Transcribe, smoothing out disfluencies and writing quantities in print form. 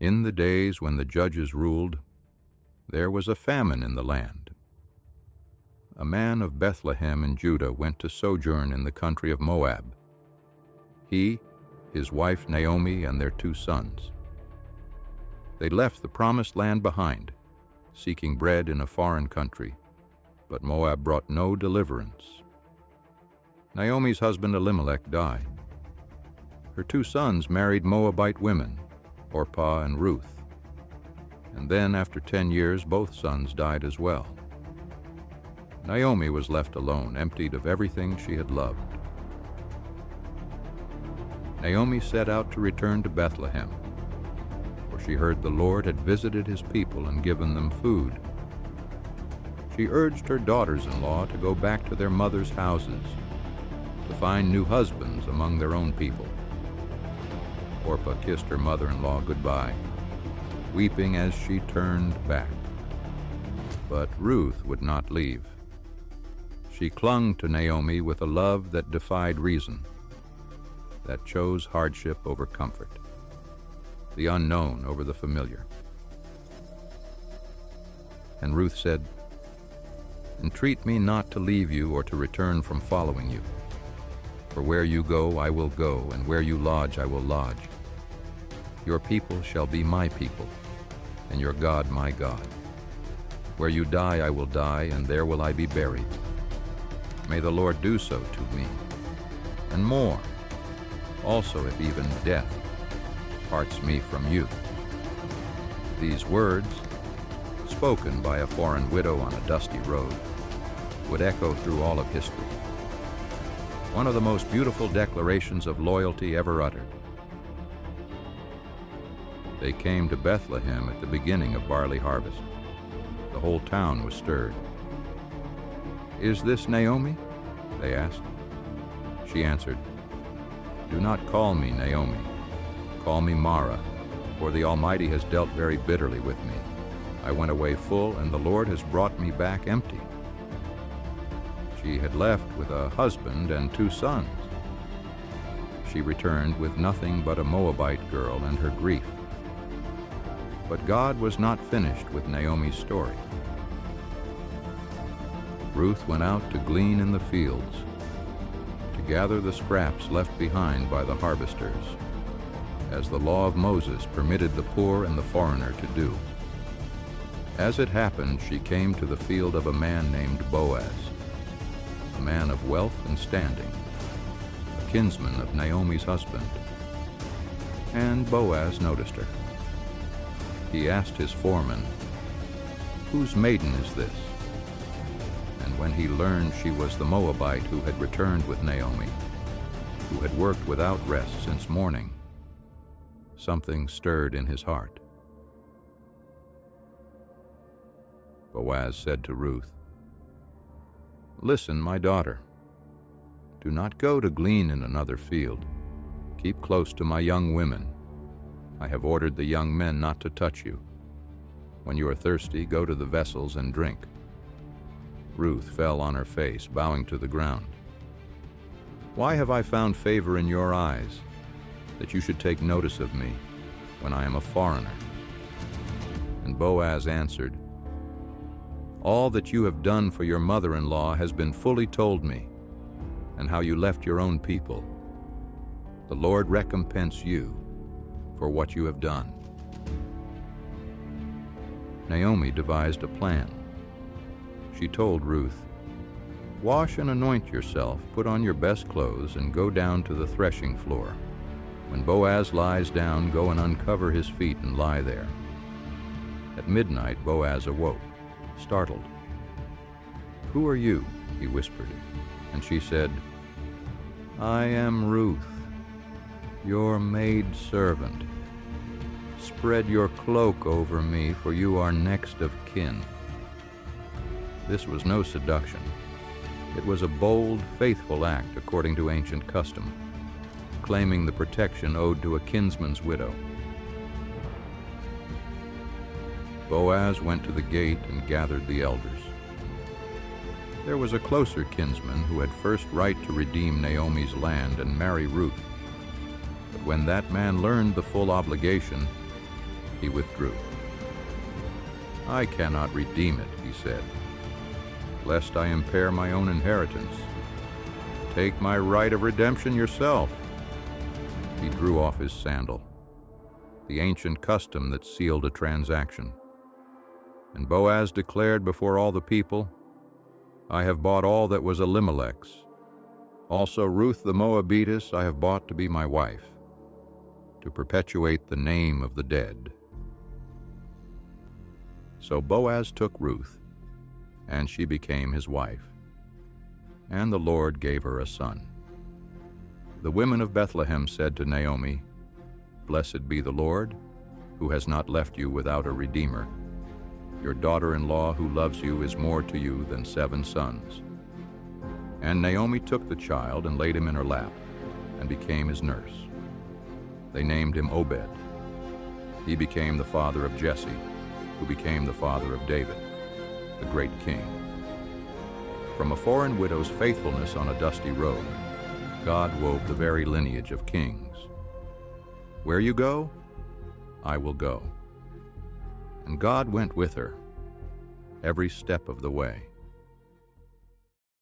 In the days when the judges ruled, there was a famine in the land. A man of Bethlehem in Judah went to sojourn in the country of Moab. He, his wife Naomi, and their 2 sons. They left the promised land behind, seeking bread in a foreign country, but Moab brought no deliverance. Naomi's husband Elimelech died. Her 2 sons married Moabite women, Orpah and Ruth. And then, after 10 years, both sons died as well. Naomi was left alone, emptied of everything she had loved. Naomi set out to return to Bethlehem, for she heard the Lord had visited his people and given them food. She urged her daughters-in-law to go back to their mothers' houses, to find new husbands among their own people. Orpah kissed her mother-in-law goodbye, weeping as she turned back. But Ruth would not leave. She clung to Naomi with a love that defied reason, that chose hardship over comfort, the unknown over the familiar. And Ruth said, "Entreat me not to leave you or to return from following you. For where you go, I will go, and where you lodge, I will lodge. Your people shall be my people, and your God my God. Where you die, I will die, and there will I be buried. May the Lord do so to me, and more, also if even death parts me from you." These words, spoken by a foreign widow on a dusty road, would echo through all of history. One of the most beautiful declarations of loyalty ever uttered. They came to Bethlehem at the beginning of barley harvest. The whole town was stirred. "Is this Naomi?" they asked. She answered, "Do not call me Naomi. Call me Mara, for the Almighty has dealt very bitterly with me. I went away full, and the Lord has brought me back empty." She had left with a husband and 2 sons. She returned with nothing but a Moabite girl and her grief. But God was not finished with Naomi's story. Ruth went out to glean in the fields, to gather the scraps left behind by the harvesters, as the law of Moses permitted the poor and the foreigner to do. As it happened, she came to the field of a man named Boaz, a man of wealth and standing, a kinsman of Naomi's husband. And Boaz noticed her. He asked his foreman, "Whose maiden is this?" And when he learned she was the Moabite who had returned with Naomi, who had worked without rest since morning, something stirred in his heart. Boaz said to Ruth, "Listen, my daughter. Do not go to glean in another field. Keep close to my young women. I have ordered the young men not to touch you. When you are thirsty, go to the vessels and drink." Ruth fell on her face, bowing to the ground. "Why have I found favor in your eyes, that you should take notice of me when I am a foreigner?" And Boaz answered, "All that you have done for your mother-in-law has been fully told me, and how you left your own people. The Lord recompense you for what you have done." Naomi devised a plan. She told Ruth, "Wash and anoint yourself, put on your best clothes, and go down to the threshing floor. When Boaz lies down, go and uncover his feet and lie there." At midnight, Boaz awoke, startled. "Who are you?" he whispered. And she said, "I am Ruth, your maid-servant. Spread your cloak over me, for you are next of kin." This was no seduction. It was a bold, faithful act according to ancient custom, claiming the protection owed to a kinsman's widow. Boaz went to the gate and gathered the elders. There was a closer kinsman who had first right to redeem Naomi's land and marry Ruth. But when that man learned the full obligation, he withdrew. "I cannot redeem it," he said, "lest I impair my own inheritance. Take my right of redemption yourself." He drew off his sandal, the ancient custom that sealed a transaction. And Boaz declared before all the people, "I have bought all that was Elimelech's. Also Ruth the Moabitess I have bought to be my wife, to perpetuate the name of the dead." So Boaz took Ruth, and she became his wife, and the Lord gave her a son. The women of Bethlehem said to Naomi, "Blessed be the Lord, who has not left you without a redeemer. Your daughter-in-law who loves you is more to you than 7 sons." And Naomi took the child and laid him in her lap, and became his nurse. They named him Obed. He became the father of Jesse, who became the father of David, the great king. From a foreign widow's faithfulness on a dusty road, God wove the very lineage of kings. Where you go, I will go. And God went with her every step of the way.